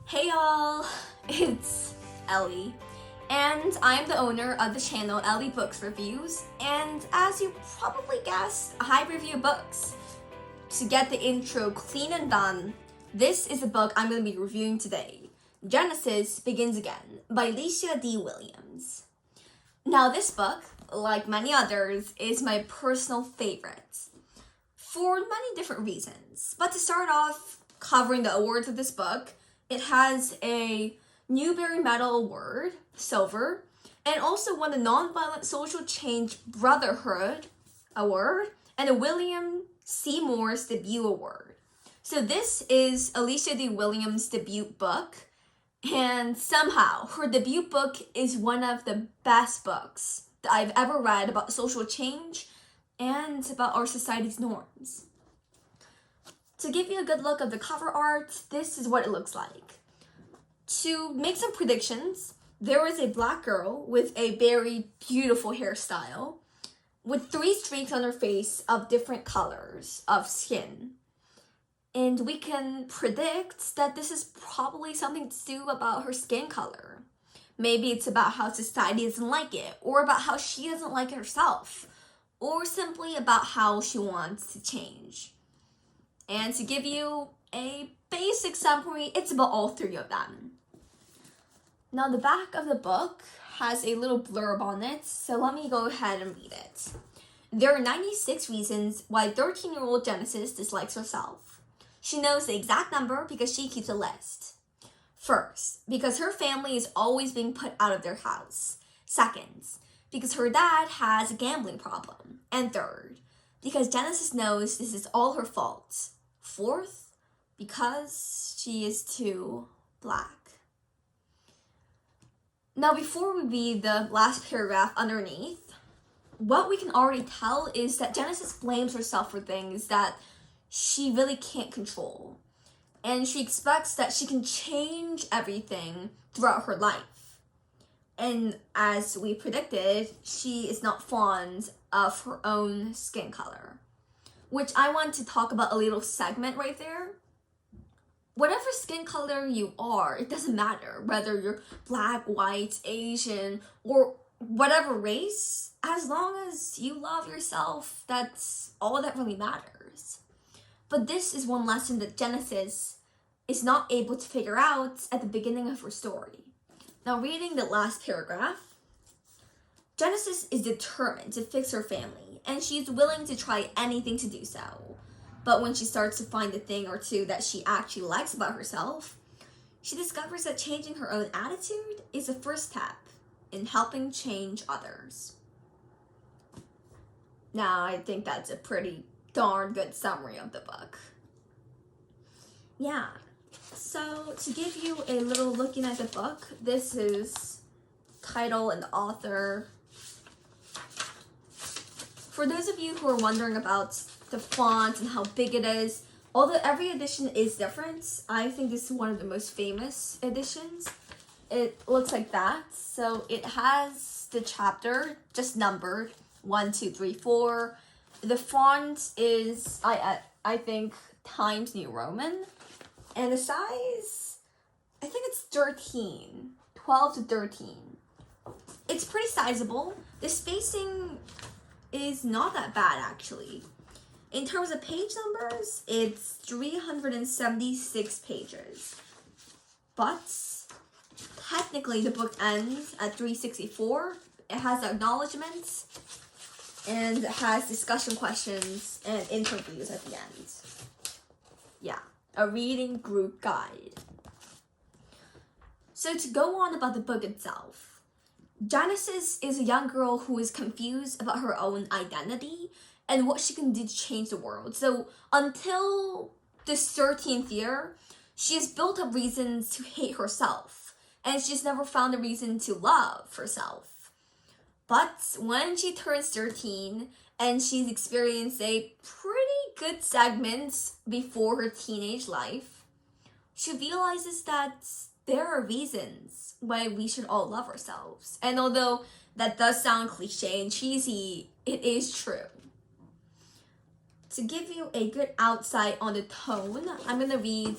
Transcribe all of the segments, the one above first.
Hey y'all, it's Ellie, and I'm the owner of the channel Ellie Books Reviews, and as you probably guessed, I review books. To get the intro clean and done, this is the book I'm going to be reviewing today. Genesis Begins Again by Alicia D. Williams. Now this book, like many others, is my personal favorite for many different reasons. But to start off covering the awards of this book, it has a Newbery Medal Award, Silver, and also won the Nonviolent Social Change Brotherhood Award and a William C. Morris Debut Award. So this is Alicia D. Williams' debut book, and somehow her debut book is one of the best books that I've ever read about social change and about our society's norms. To give you a good look of the cover art, this is what it looks like. To make some predictions, there is a black girl with a very beautiful hairstyle with 3 streaks on her face of different colors of skin. And we can predict that this is probably something to do about her skin color. Maybe it's about how society doesn't like it, or about how she doesn't like it herself, or simply about how she wants to change. And to give you a basic summary, it's about all 3 of them. Now the back of the book has a little blurb on it, so let me go ahead and read it. There are 96 reasons why 13-year-old Genesis dislikes herself. She knows the exact number because she keeps a list. First, because her family is always being put out of their house. Second, because her dad has a gambling problem. And third, because Genesis knows this is all her fault. Fourth, because she is too black. Now, before we read the last paragraph underneath, what we can already tell is that Genesis blames herself for things that she really can't control. And she expects that she can change everything throughout her life. And as we predicted, she is not fond of her own skin color, which I want to talk about a little segment right there. Whatever skin color you are, it doesn't matter whether you're black, white, Asian, or whatever race, as long as you love yourself, that's all that really matters. But this is one lesson that Genesis is not able to figure out at the beginning of her story. Now, reading the last paragraph, Genesis is determined to fix her family, and she's willing to try anything to do so. But when she starts to find a thing or two that she actually likes about herself, she discovers that changing her own attitude is the first step in helping change others. Now, I think that's a pretty darn good summary of the book. Yeah, so to give you a little looking at the book, this is title and the author. For those of you who are wondering about the font and how big it is, although every edition is different, I think this is one of the most famous editions. It looks like that. So it has the chapter just numbered 1, 2, 3, 4. The font is I think Times New Roman, and the size, I think it's 12 to 13. It's pretty sizable. The spacing is not that bad actually. In terms of page numbers, it's 376 pages. But technically the book ends at 364. It has acknowledgements and it has discussion questions and interviews at the end. Yeah, a reading group guide. So to go on about the book itself, Genesis is a young girl who is confused about her own identity and what she can do to change the world. So until this 13th year, she has built up reasons to hate herself, and she's never found a reason to love herself. But when she turns 13 and she's experienced a pretty good segment before her teenage life, she realizes that there are reasons why we should all love ourselves. And although that does sound cliche and cheesy, it is true. To give you a good outside on the tone, I'm going to read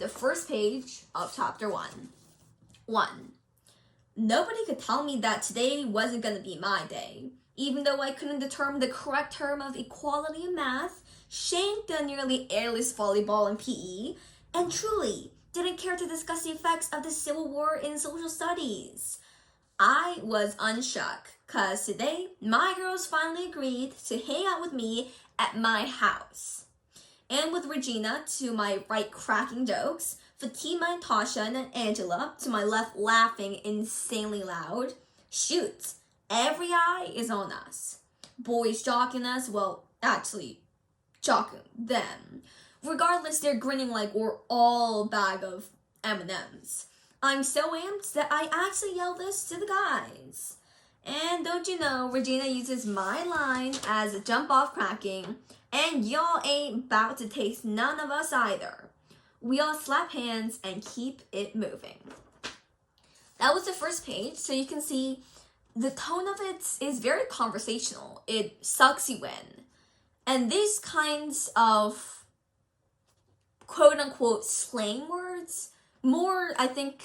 the first page of chapter 1. 1. Nobody could tell me that today wasn't gonna be my day. Even though I couldn't determine the correct term of equality in math, shanked the nearly airless volleyball in PE, and truly didn't care to discuss the effects of the Civil War in social studies. I was unshook, cause today my girls finally agreed to hang out with me at my house. And with Regina to my right cracking jokes, Fatima and Tasha and Angela to my left laughing insanely loud. Shoot, every eye is on us. Boys jocking us, well, actually, jocking them. Regardless, they're grinning like we're all a bag of M&Ms. I'm so amped that I actually yell this to the guys. And don't you know, Regina uses my line as a jump off cracking, and y'all ain't about to taste none of us either. We all slap hands and keep it moving. That was the first page, so you can see the tone of it is very conversational. It sucks you in. And these kinds of quote-unquote slang words, more, I think,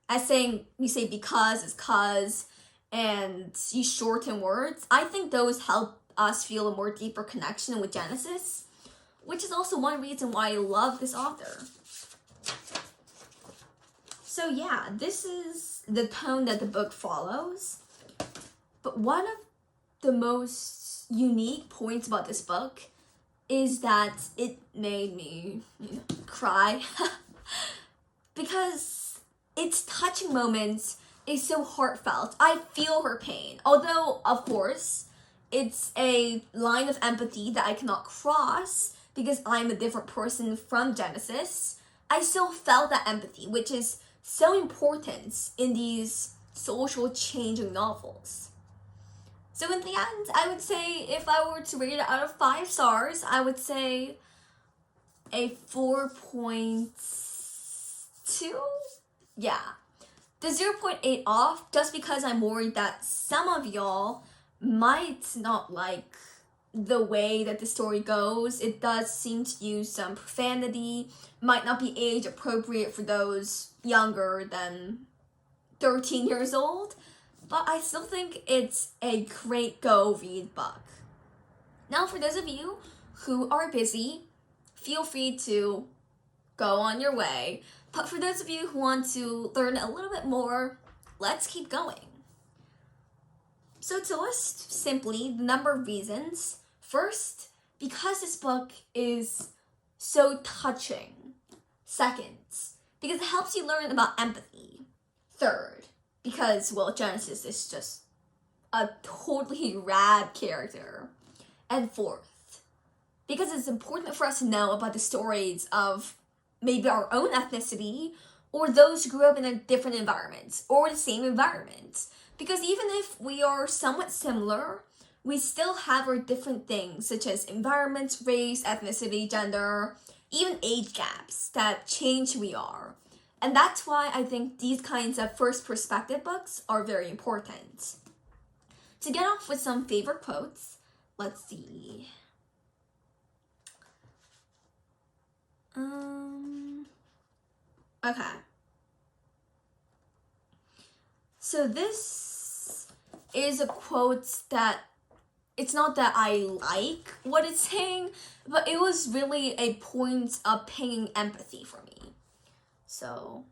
as saying, you say because is cause, and you shorten words, I think those help us feel a more deeper connection with Genesis, which is also one reason why I love this author. So yeah, this is the tone that the book follows. But one of the most unique points about this book is that it made me cry because its touching moments is so heartfelt. I feel her pain. Although, of course, it's a line of empathy that I cannot cross because I'm a different person from Genesis. I still felt that empathy, which is so important in these social changing novels. So in the end, I would say if I were to rate it out of 5 stars, I would say a 4.2? Yeah. The 0.8 off just because I'm worried that some of y'all might not like the way that the story goes. It does seem to use some profanity, might not be age appropriate for those younger than 13 years old, but I still think it's a great go read book. Now for those of you who are busy, feel free to go on your way. But for those of you who want to learn a little bit more, let's keep going. So to list simply the number of reasons, first, because this book is so touching. Second, because it helps you learn about empathy. Third, because, well, Genesis is just a totally rad character. And fourth, because it's important for us to know about the stories of maybe our own ethnicity or those who grew up in a different environment or the same environment. Because even if we are somewhat similar, we still have our different things such as environment, race, ethnicity, gender, even age gaps that change who we are. And that's why I think these kinds of first perspective books are very important. To get off with some favorite quotes, let's see. Okay. So this is a quote that it's not that I like what it's saying, but it was really a point of paying empathy for me. So,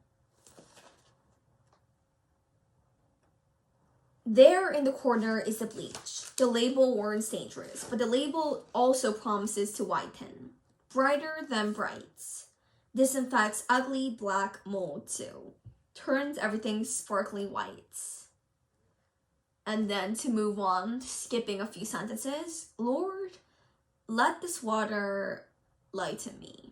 there in the corner is the bleach. The label warns dangerous, but the label also promises to whiten. Brighter than brights. Disinfects ugly black mold too. Turns everything sparkly white. And then to move on, skipping a few sentences, Lord, let this water lighten me.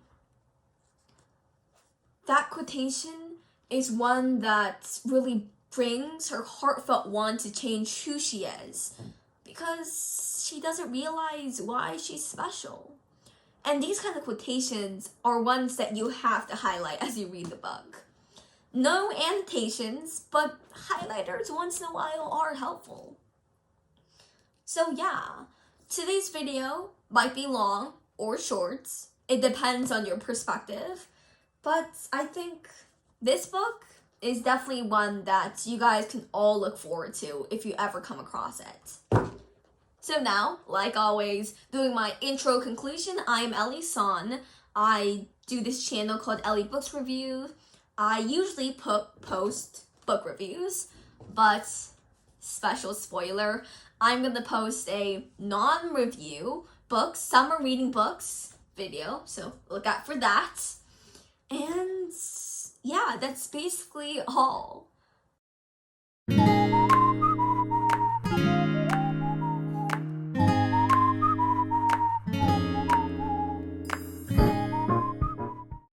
That quotation is one that really brings her heartfelt want to change who she is because she doesn't realize why she's special. And these kind of quotations are ones that you have to highlight as you read the book. No annotations, but highlighters once in a while are helpful. So yeah, today's video might be long or short. It depends on your perspective. But I think this book is definitely one that you guys can all look forward to if you ever come across it. So now, like always, doing my intro conclusion, I am Ellie Son. I do this channel called Ellie Books Review. I usually post book reviews, but special spoiler, I'm going to post a non-review books, summer reading books video, so look out for that. And yeah, that's basically all.